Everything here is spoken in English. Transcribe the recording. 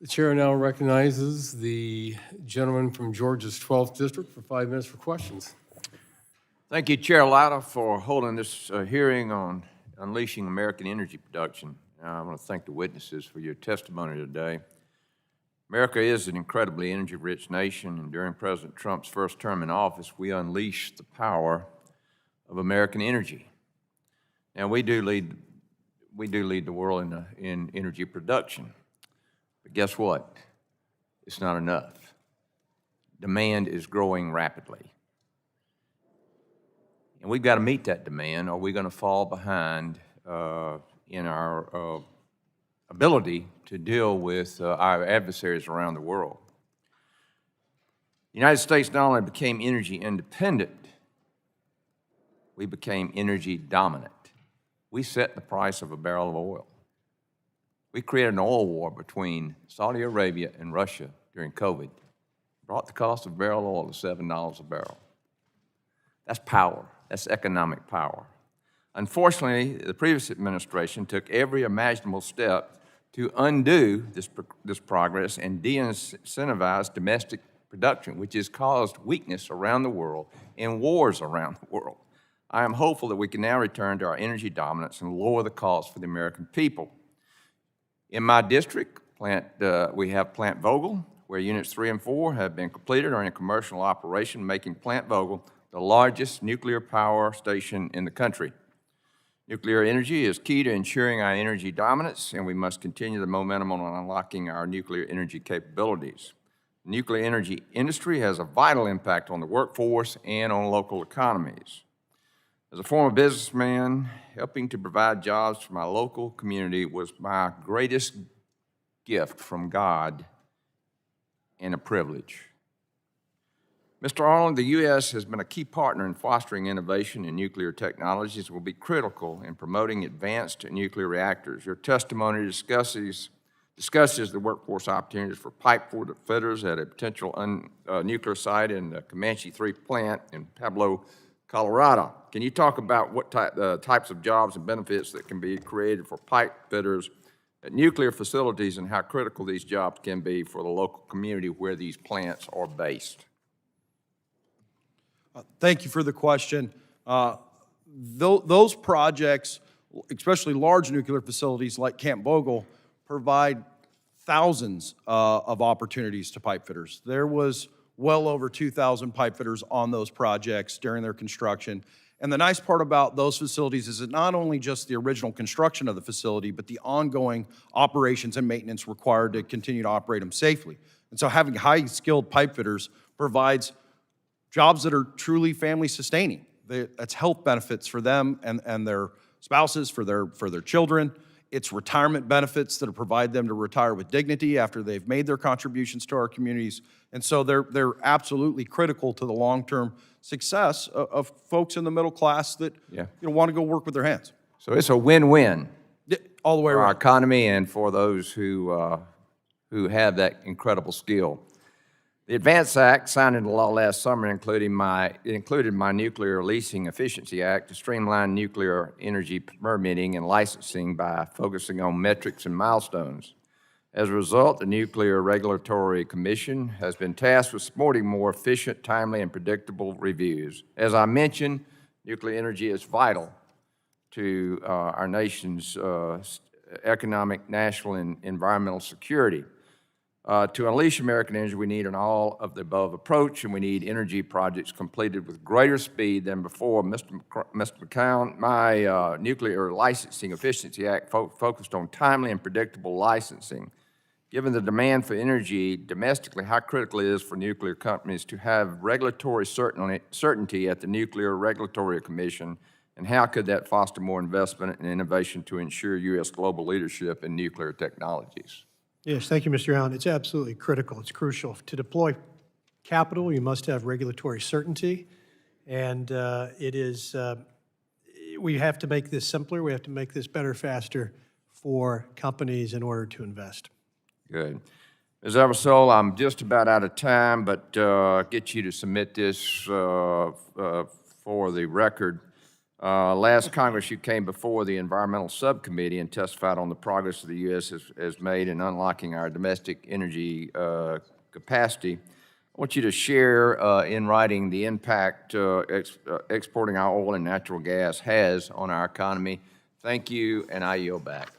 The chair now recognizes the gentleman from Georgia's 12th District for 5 minutes for questions. Thank you, Chair Latta, for holding this hearing on unleashing American energy production. I want to thank the witnesses for your testimony today. America is an incredibly energy-rich nation, and during President Trump's first term in office, we unleashed the power of American energy. Now, we do lead the world in energy production. But guess what? It's not enough. Demand is growing rapidly. And we've got to meet that demand, or we're going to fall behind in our ability to deal with our adversaries around the world. The United States not only became energy independent, we became energy dominant. We set the price of a barrel of oil. We created an oil war between Saudi Arabia and Russia during COVID. Brought the cost of a barrel of oil to $7 a barrel. That's power. That's economic power. Unfortunately, the previous administration took every imaginable step to undo this progress and de-incentivize domestic production, which has caused weakness around the world and wars around the world. I am hopeful that we can now return to our energy dominance and lower the cost for the American people. In my district, we have Plant Vogtle, where units 3 and 4 have been completed or are in commercial operation, making Plant Vogtle the largest nuclear power station in the country. Nuclear energy is key to ensuring our energy dominance, and we must continue the momentum on unlocking our nuclear energy capabilities. The nuclear energy industry has a vital impact on the workforce and on local economies. As a former businessman, helping to provide jobs for my local community was my greatest gift from God and a privilege. Mr. Arnold, the U.S. has been a key partner in fostering innovation in nuclear technologies and will be critical in promoting advanced nuclear reactors. Your testimony discusses the workforce opportunities for pipe fitters at a potential nuclear site in the Comanche 3 plant in Pueblo, Colorado. Can you talk about what types of jobs and benefits that can be created for pipe fitters at nuclear facilities and how critical these jobs can be for the local community where these plants are based? Thank you for the question. Those projects, especially large nuclear facilities like Camp Vogtle, provide thousands of opportunities to pipe fitters. There was well over 2,000 pipe fitters on those projects during their construction. And the nice part about those facilities is that not only just the original construction of the facility, but the ongoing operations and maintenance required to continue to operate them safely. And so having highly skilled pipe fitters provides jobs that are truly family sustaining. That's health benefits for them and their spouses, for their children. It's retirement benefits that provide them to retire with dignity after they've made their contributions to our communities. And so they're absolutely critical to the long-term success of folks in the middle class that want to go work with their hands. So it's a win-win all the way for around. our economy and for those who have that incredible skill. The Advance Act, signed into law last summer, included my Nuclear Leasing Efficiency Act to streamline nuclear energy permitting and licensing by focusing on metrics and milestones. As a result, the Nuclear Regulatory Commission has been tasked with supporting more efficient, timely, and predictable reviews. As I mentioned, nuclear energy is vital to our nation's economic, national, and environmental security. To unleash American energy, we need an all-of-the-above approach, and we need energy projects completed with greater speed than before. Mr. McCown, my Nuclear Licensing Efficiency Act focused on timely and predictable licensing. Given the demand for energy domestically, how critical it is for nuclear companies to have regulatory certainty at the Nuclear Regulatory Commission, and how could that foster more investment and innovation to ensure U.S. global leadership in nuclear technologies? Yes, thank you, Mr. Allen. It's absolutely critical. It's crucial. To deploy capital, you must have regulatory certainty, and we have to make this simpler. We have to make this better, faster for companies in order to invest. Good. Ms. Eversole, I'm just about out of time, but get you to submit this for the record. Last Congress, you came before the Environmental Subcommittee and testified on the progress the U.S. has made in unlocking our domestic energy capacity. I want you to share in writing the impact exporting our oil and natural gas has on our economy. Thank you, and I yield back.